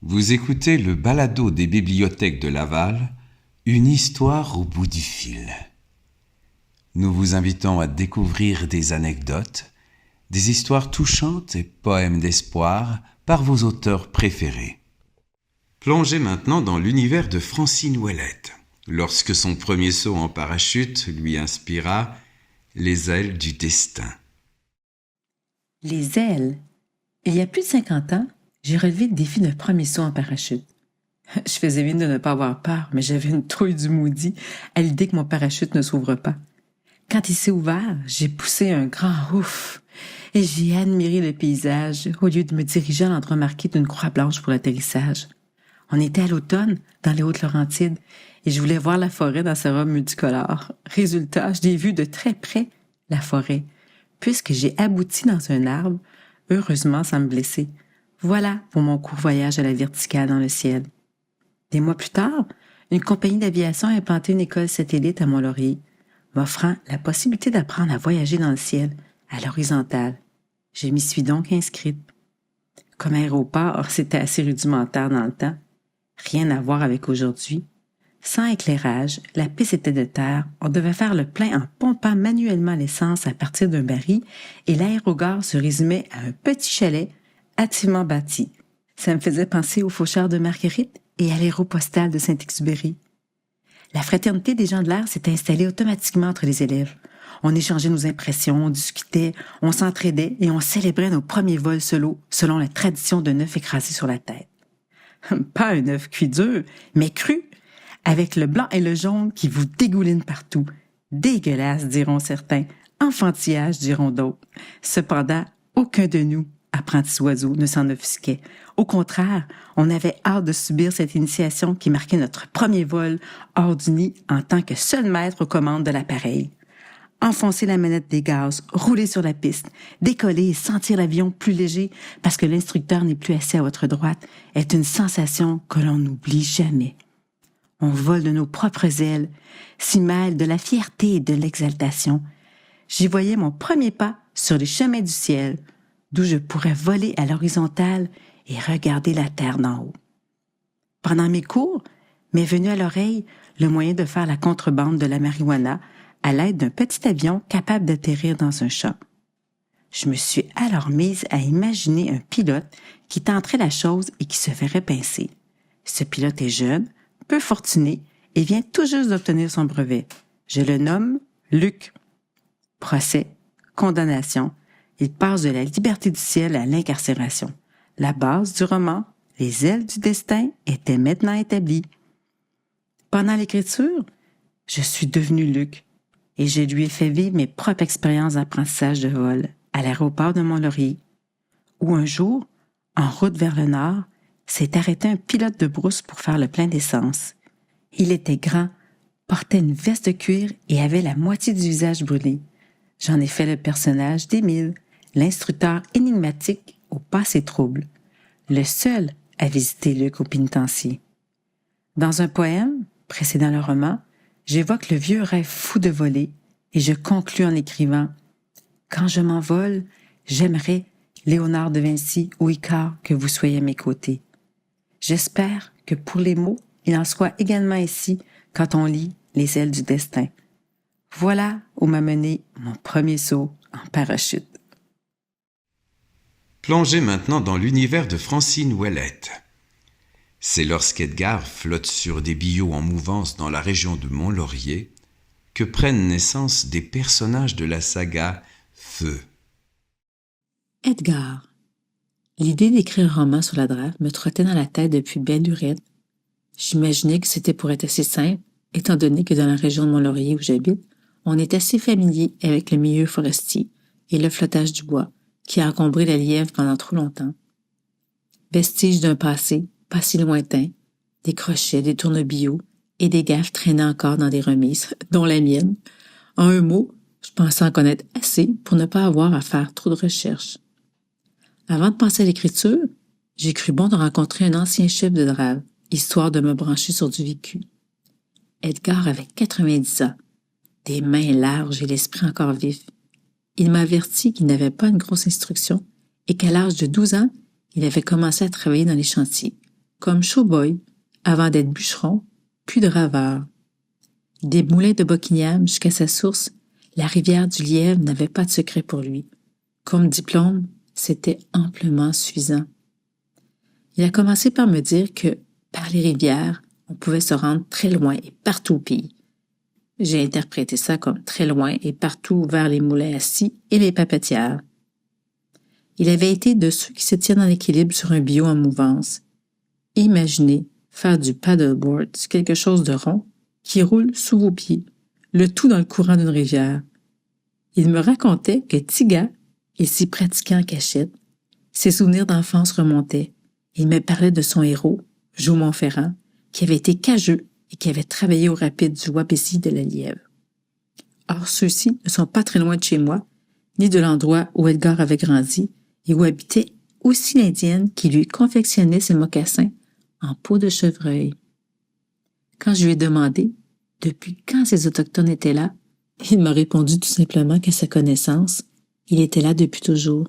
Vous écoutez le balado des bibliothèques de Laval, une histoire au bout du fil. Nous vous invitons à découvrir des anecdotes, des histoires touchantes et poèmes d'espoir par vos auteurs préférés. Plongez maintenant dans l'univers de Francine Ouellette, lorsque son premier saut en parachute lui inspira les ailes du destin. Les ailes. Il y a plus de 50 ans, j'ai relevé le défi d'un premier saut en parachute. Je faisais mine de ne pas avoir peur, mais j'avais une trouille du maudit à l'idée que mon parachute ne s'ouvre pas. Quand il s'est ouvert, j'ai poussé un grand ouf et j'ai admiré le paysage au lieu de me diriger à l'endroit marqué d'une croix blanche pour l'atterrissage. On était à l'automne, dans les Hautes-Laurentides, et je voulais voir la forêt dans sa robe multicolore. Résultat, je l'ai vue de très près, la forêt, puisque j'ai abouti dans un arbre, heureusement sans me blesser. Voilà pour mon court voyage à la verticale dans le ciel. Des mois plus tard, une compagnie d'aviation a implanté une école satellite à Mont-Laurier, m'offrant la possibilité d'apprendre à voyager dans le ciel, à l'horizontale. Je m'y suis donc inscrite. Comme aéroport, c'était assez rudimentaire dans le temps. Rien à voir avec aujourd'hui. Sans éclairage, la piste était de terre, on devait faire le plein en pompant manuellement l'essence à partir d'un baril et l'aérogare se résumait à un petit chalet hâtivement bâti. Ça me faisait penser aux faucheurs de Marguerite et à l'aéropostale de Saint-Exupéry. La fraternité des gens de l'air s'était installée automatiquement entre les élèves. On échangeait nos impressions, on discutait, on s'entraidait et on célébrait nos premiers vols solo selon la tradition d'un œuf écrasé sur la tête. Pas un œuf cuit dur, mais cru, avec le blanc et le jaune qui vous dégoulinent partout. Dégueulasse, diront certains. Enfantillage, diront d'autres. Cependant, aucun de nous, apprentis oiseaux, ne s'en offusquait. Au contraire, on avait hâte de subir cette initiation qui marquait notre premier vol hors du nid en tant que seul maître aux commandes de l'appareil. Enfoncer la manette des gaz, rouler sur la piste, décoller et sentir l'avion plus léger parce que l'instructeur n'est plus assis à votre droite est une sensation que l'on n'oublie jamais. On vole de nos propres ailes, s'y mêle de la fierté et de l'exaltation. J'y voyais mon premier pas sur les chemins du ciel, d'où je pourrais voler à l'horizontale et regarder la terre d'en haut. Pendant mes cours, m'est venu à l'oreille le moyen de faire la contrebande de la marijuana à l'aide d'un petit avion capable d'atterrir dans un champ. Je me suis alors mise à imaginer un pilote qui tenterait la chose et qui se ferait pincer. Ce pilote est jeune, peu fortuné et vient tout juste d'obtenir son brevet. Je le nomme Luc. Procès, condamnation, il passe de la liberté du ciel à l'incarcération. La base du roman, les ailes du destin, était maintenant établie. Pendant l'écriture, je suis devenue Luc et je lui ai fait vivre mes propres expériences d'apprentissage de vol à l'aéroport de Mont-Laurier, où un jour, en route vers le nord, s'est arrêté un pilote de brousse pour faire le plein d'essence. Il était grand, portait une veste de cuir et avait la moitié du visage brûlé. J'en ai fait le personnage d'Émile, l'instructeur énigmatique au passé trouble, le seul à visiter Luc au pénitencier. Dans un poème, précédant le roman, j'évoque le vieux rêve fou de voler et je conclus en écrivant « Quand je m'envole, j'aimerais, Léonard de Vinci ou Icare, que vous soyez à mes côtés. J'espère que pour les mots, il en soit également ainsi quand on lit Les ailes du destin. Voilà où m'a mené mon premier saut en parachute. » Plongez maintenant dans l'univers de Francine Ouellette. C'est lorsqu'Edgar flotte sur des billots en mouvance dans la région de Mont-Laurier que prennent naissance des personnages de la saga Feu. Edgar. L'idée d'écrire un roman sur la draft me trottait dans la tête depuis belle lurette. J'imaginais que c'était pour être assez simple, étant donné que dans la région de Mont-Laurier où j'habite, on est assez familier avec le milieu forestier et le flottage du bois, qui a encombré la Lièvre pendant trop longtemps. Vestige d'un passé, pas si lointain, des crochets, des tournebillots et des gaffes traînaient encore dans des remises, dont la mienne. En un mot, je pensais en connaître assez pour ne pas avoir à faire trop de recherches. Avant de passer à l'écriture, j'ai cru bon de rencontrer un ancien chef de drave, histoire de me brancher sur du vécu. Edgar avait 90 ans, des mains larges et l'esprit encore vif. Il m'a averti qu'il n'avait pas une grosse instruction et qu'à l'âge de 12 ans, il avait commencé à travailler dans les chantiers, comme showboy, avant d'être bûcheron, puis draveur. Des moulins de Buckingham jusqu'à sa source, la rivière du Lièvre n'avait pas de secret pour lui. Comme diplôme, c'était amplement suffisant. Il a commencé par me dire que, par les rivières, on pouvait se rendre très loin et partout au pays. J'ai interprété ça comme très loin et partout vers les moulins à scie et les papetières. Il avait été de ceux qui se tiennent en équilibre sur un bio en mouvance. Imaginez faire du paddleboard sur quelque chose de rond qui roule sous vos pieds, le tout dans le courant d'une rivière. Il me racontait que Tiga, il s'y pratiquait en cachette. Ses souvenirs d'enfance remontaient. Il me parlait de son héros, Joe Montferrand, qui avait été cageux et qui avait travaillé au rapide du Wapiti de la Lièvre. Or, ceux-ci ne sont pas très loin de chez moi, ni de l'endroit où Edgar avait grandi et où habitait aussi l'Indienne qui lui confectionnait ses mocassins en peau de chevreuil. Quand je lui ai demandé depuis quand ces Autochtones étaient là, il m'a répondu tout simplement qu'à sa connaissance, il était là depuis toujours.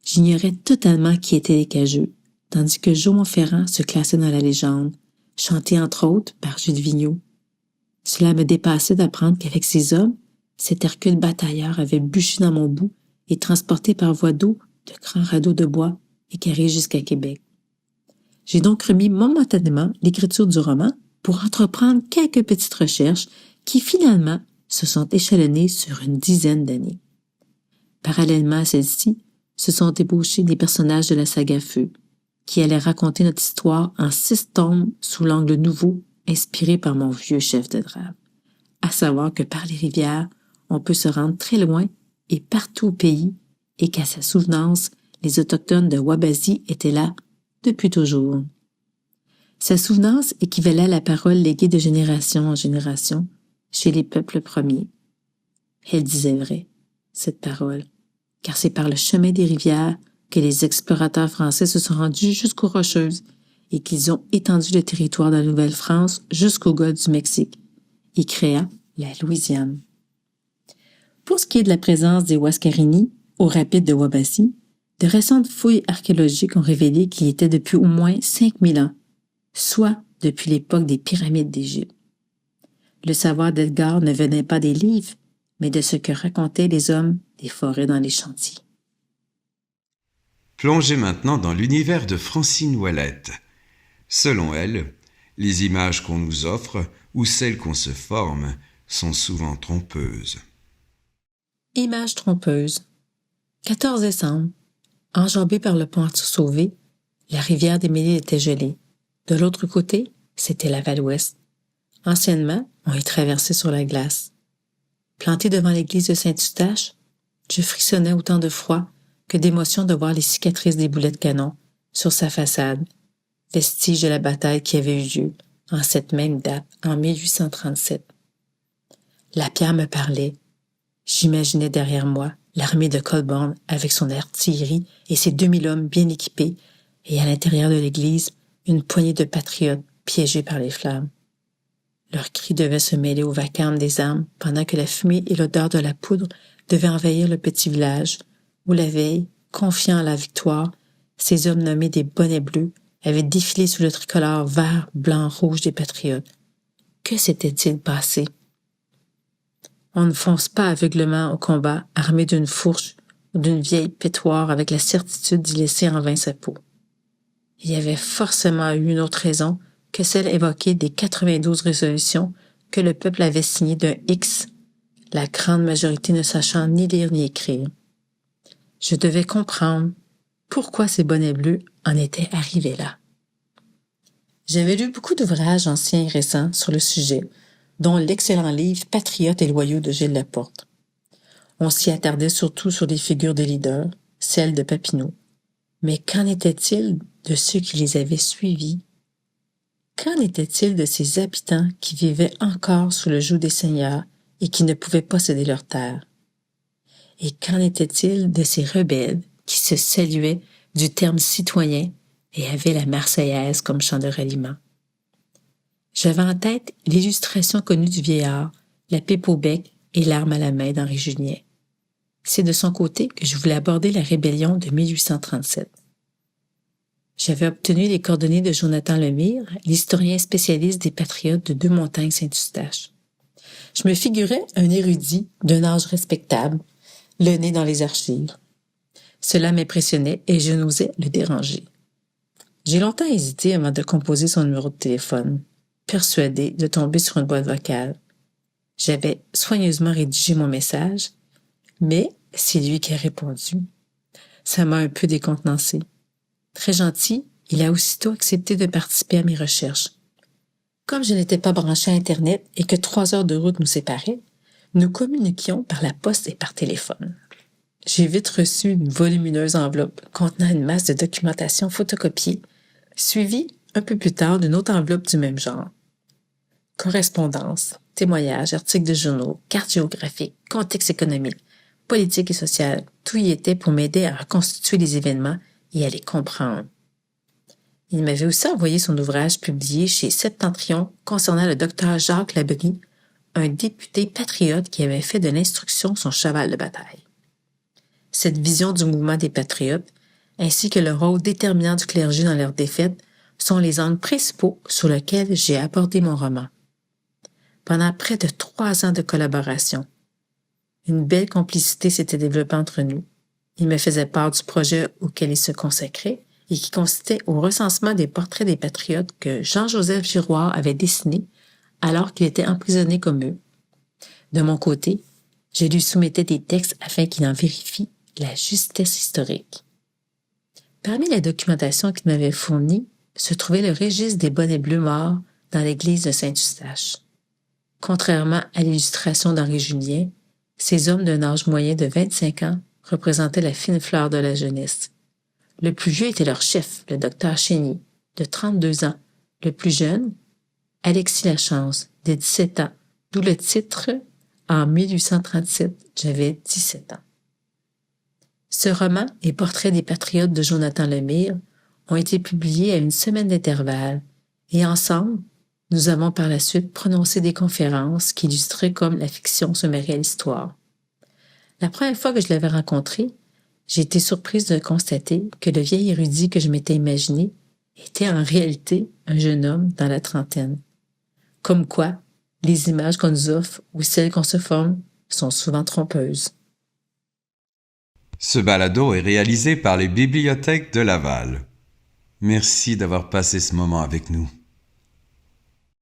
J'ignorais totalement qui étaient les Cageux, tandis que Joe Montferrand se classait dans la légende, chanté entre autres par Jules Vigneault. Cela me dépassait d'apprendre qu'avec ces hommes, cet Hercule batailleur avait bûché dans mon bout et transporté par voie d'eau de grands radeaux de bois et carrés jusqu'à Québec. J'ai donc remis momentanément l'écriture du roman pour entreprendre quelques petites recherches qui finalement se sont échelonnées sur une dizaine d'années. Parallèlement à celle-ci, se sont débauchés des personnages de la saga Feu, qui allaient raconter notre histoire en 6 tomes sous l'angle nouveau, inspiré par mon vieux chef de drame. À savoir que par les rivières, on peut se rendre très loin et partout au pays, et qu'à sa souvenance, les Autochtones de Wabasi étaient là depuis toujours. Sa souvenance équivalait à la parole léguée de génération en génération chez les peuples premiers. Elle disait vrai, cette parole, car c'est par le chemin des rivières que les explorateurs français se sont rendus jusqu'aux Rocheuses et qu'ils ont étendu le territoire de la Nouvelle-France jusqu'au golfe du Mexique et créant la Louisiane. Pour ce qui est de la présence des Wascarini au rapide de Wabasi, de récentes fouilles archéologiques ont révélé qu'il y était depuis au moins 5000 ans, soit depuis l'époque des pyramides d'Égypte. Le savoir d'Edgar ne venait pas des livres, mais de ce que racontaient les hommes des forêts dans les chantiers. Plongez maintenant dans l'univers de Francine Ouellette. Selon elle, les images qu'on nous offre ou celles qu'on se forme sont souvent trompeuses. Image trompeuse. 14 décembre. Enjambée par le pont Arthur-Sauvé, la rivière des Mêlées était gelée. De l'autre côté, c'était la Val-Ouest. Anciennement, on y traversait sur la glace. Planté devant l'église de Saint-Eustache, je frissonnais autant de froid que d'émotion de voir les cicatrices des boulets de canon sur sa façade, vestiges de la bataille qui avait eu lieu en cette même date, en 1837. La pierre me parlait. J'imaginais derrière moi l'armée de Colborne avec son artillerie et ses 2000 hommes bien équipés, et à l'intérieur de l'église, une poignée de patriotes piégés par les flammes. Leurs cris devaient se mêler au vacarme des armes pendant que la fumée et l'odeur de la poudre devaient envahir le petit village où la veille, confiant à la victoire, ces hommes nommés des bonnets bleus avaient défilé sous le tricolore vert, blanc, rouge des patriotes. Que s'était-il passé? On ne fonce pas aveuglement au combat armé d'une fourche ou d'une vieille pétoire avec la certitude d'y laisser en vain sa peau. Il y avait forcément eu une autre raison que celle évoquée des 92 résolutions que le peuple avait signées d'un X, la grande majorité ne sachant ni lire ni écrire. Je devais comprendre pourquoi ces bonnets bleus en étaient arrivés là. J'avais lu beaucoup d'ouvrages anciens et récents sur le sujet, dont l'excellent livre Patriotes et loyaux de Gilles Laporte. On s'y attardait surtout sur les figures des leaders, celles de Papineau. Mais qu'en était-il de ceux qui les avaient suivis? Qu'en était-il de ces habitants qui vivaient encore sous le joug des seigneurs et qui ne pouvaient posséder leurs terres? Et qu'en était-il de ces rebelles qui se saluaient du terme citoyen et avaient la Marseillaise comme chant de ralliement? J'avais en tête l'illustration connue du vieillard, la pipe au bec et l'arme à la main d'Henri Julien. C'est de son côté que je voulais aborder la rébellion de 1837. J'avais obtenu les coordonnées de Jonathan Lemire, l'historien spécialiste des patriotes de Deux-Montagnes-Saint-Eustache. Je me figurais un érudit d'un âge respectable, le nez dans les archives. Cela m'impressionnait et je n'osais le déranger. J'ai longtemps hésité avant de composer son numéro de téléphone, persuadé de tomber sur une boîte vocale. J'avais soigneusement rédigé mon message, mais c'est lui qui a répondu. Ça m'a un peu décontenancé. Très gentil, il a aussitôt accepté de participer à mes recherches. Comme je n'étais pas branché à Internet et que 3 heures de route nous séparaient, nous communiquions par la poste et par téléphone. J'ai vite reçu une volumineuse enveloppe contenant une masse de documentation photocopiée, suivie un peu plus tard d'une autre enveloppe du même genre. Correspondance, témoignages, articles de journaux, cartes géographiques, contexte économique, politique et social, tout y était pour m'aider à reconstituer les événements et à les comprendre. Il m'avait aussi envoyé son ouvrage publié chez Septentrion concernant le docteur Jacques Labrie, un député patriote qui avait fait de l'instruction son cheval de bataille. Cette vision du mouvement des patriotes, ainsi que le rôle déterminant du clergé dans leur défaite, sont les angles principaux sur lesquels j'ai abordé mon roman. Pendant près de 3 ans de collaboration, une belle complicité s'était développée entre nous. Il me faisait part du projet auquel il se consacrait et qui consistait au recensement des portraits des patriotes que Jean-Joseph Giroir avait dessinés alors qu'il était emprisonné comme eux. De mon côté, je lui soumettais des textes afin qu'il en vérifie la justesse historique. Parmi la documentation qu'il m'avait fournie se trouvait le registre des bonnets bleus morts dans l'église de Saint-Eustache. Contrairement à l'illustration d'Henri Julien, ces hommes d'un âge moyen de 25 ans représentaient la fine fleur de la jeunesse. Le plus vieux était leur chef, le docteur Chénier, de 32 ans. Le plus jeune, Alexis Lachance, de 17 ans, d'où le titre « En 1837, j'avais 17 ans ». Ce roman et Portrait des patriotes de Jonathan Lemire ont été publiés à une semaine d'intervalle et ensemble, nous avons par la suite prononcé des conférences qui illustraient comme la fiction se mêlait à l'histoire. La première fois que je l'avais rencontré, j'ai été surprise de constater que le vieil érudit que je m'étais imaginé était en réalité un jeune homme dans la trentaine. Comme quoi, les images qu'on nous offre ou celles qu'on se forme sont souvent trompeuses. Ce balado est réalisé par les bibliothèques de Laval. Merci d'avoir passé ce moment avec nous.